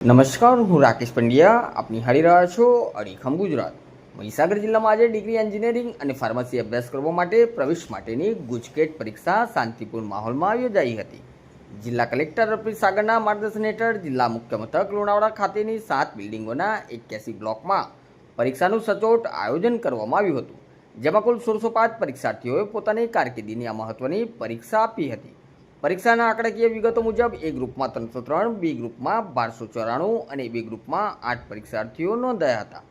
નમસ્કાર, હું રાકેશ પંડ્યા. આપ નિહાળી રહ્યા છો અડીખમ ગુજરાત. મહીસાગર જિલ્લામાં આજે ડિગ્રી એન્જિનિયરિંગ અને ફાર્મસી અભ્યાસ કરવા માટે પ્રવેશ માટેની ગુજકેટ પરીક્ષા શાંતિપૂર્ણ માહોલમાં યોજાઈ હતી. જિલ્લા કલેક્ટર અર્પિત સાગરના માર્ગદર્શન હેઠળ જિલ્લા મુખ્ય મથક લુણાવાડા ખાતેની 7 બિલ્ડિંગોના 81 બ્લોકમાં પરીક્ષાનું સચોટ આયોજન કરવામાં આવ્યું હતું, જેમાં કુલ 1605 પરીક્ષાર્થીઓએ પોતાની કારકિર્દીની આ મહત્વની પરીક્ષા આપી હતી. પરીક્ષાના આંકડાકીય વિગતો મુજબ એ ગ્રુપમાં 303, બી ગ્રુપમાં 1294 અને બી ગ્રુપમાં 8 પરીક્ષાર્થીઓ નોંધાયા હતા,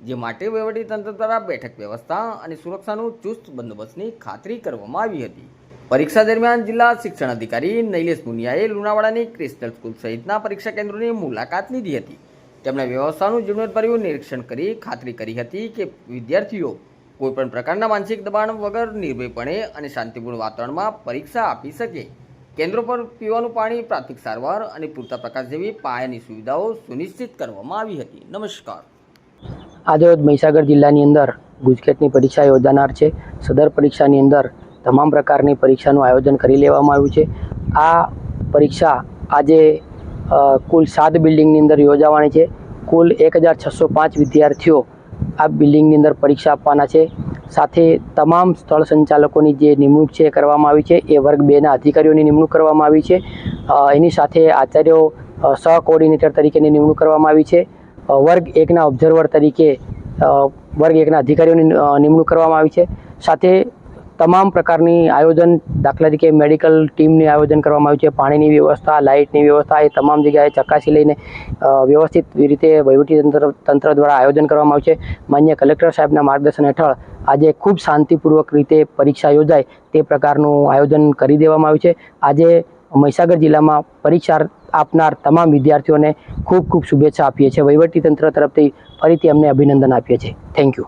જે માટે વહીવટીતંત્ર દ્વારા બેઠક વ્યવસ્થા અને સુરક્ષાનું ચુસ્ત બંદોબસ્તની ખાતરી કરવામાં આવી હતી. પરીક્ષા દરમિયાન જિલ્લા શિક્ષણ અધિકારી નૈલેશ મુનિયાએ લુણાવાડાની ક્રિસ્ટલ સ્કૂલ સહિતના પરીક્ષા કેન્દ્રોની મુલાકાત લીધી હતી. તેમણે વ્યવસ્થાનું ઝીણવટભર્યું નિરીક્ષણ કરી ખાતરી કરી હતી કે વિદ્યાર્થીઓ કોઈપણ પ્રકારના માનસિક દબાણ વગર નિર્ભયપણે અને શાંતિપૂર્ણ વાતાવરણમાં પરીક્ષા આપી શકે. કેન્દ્રો પર પીવાનું પાણી, પ્રાથમિક સારવાર અને પૂરતા પ્રકાશ જેવી પાયાની સુવિધાઓ સુનિશ્ચિત કરવામાં આવી હતી. નમસ્કાર. આજે મહીસાગર જિલ્લાની અંદર ગુજકેટની પરીક્ષા યોજાનાર છે. સદર પરીક્ષાની અંદર તમામ પ્રકારની પરીક્ષાનું આયોજન કરી લેવામાં આવ્યું છે. આ પરીક્ષા આજે કુલ 7 બિલ્ડિંગની અંદર યોજાવાની છે. કુલ 1605 વિદ્યાર્થીઓ આ બિલ્ડિંગની અંદર પરીક્ષા આપવાના છે. સાથે તમામ સ્થળ સંચાલકોની જે નિમણૂક છે એ કરવામાં આવી છે. એ વર્ગ 2ના અધિકારીઓની નિમણૂક કરવામાં આવી છે. એની સાથે આચાર્યો સહ કોઓર્ડિનેટર તરીકેની નિમણૂક કરવામાં આવી છે. વર્ગ 1ના ઓબ્ઝર્વર તરીકે વર્ગ 1ના અધિકારીઓની નિમણૂક કરવામાં આવી છે. સાથે તમામ પ્રકારની આયોજન, દાખલા તરીકે મેડિકલ ટીમની આયોજન કરવામાં આવ્યું છે. પાણીની વ્યવસ્થા, લાઇટની વ્યવસ્થા એ તમામ જગ્યાએ ચકાસી લઈને વ્યવસ્થિત રીતે વહીવટીતંત્ર દ્વારા આયોજન કરવામાં આવ્યું છે. માન્ય કલેક્ટર સાહેબના માર્ગદર્શન હેઠળ આજે ખૂબ શાંતિપૂર્વક રીતે પરીક્ષા યોજાય તે પ્રકારનું આયોજન કરી દેવામાં આવ્યું છે. આજે મહીસાગર જિલ્લામાં પરીક્ષા આપનાર તમામ વિદ્યાર્થીઓને ખૂબ ખૂબ શુભેચ્છા આપીએ છીએ. વહીવટીતંત્ર તરફથી ફરીથી અમને અભિનંદન આપીએ છીએ. Thank you.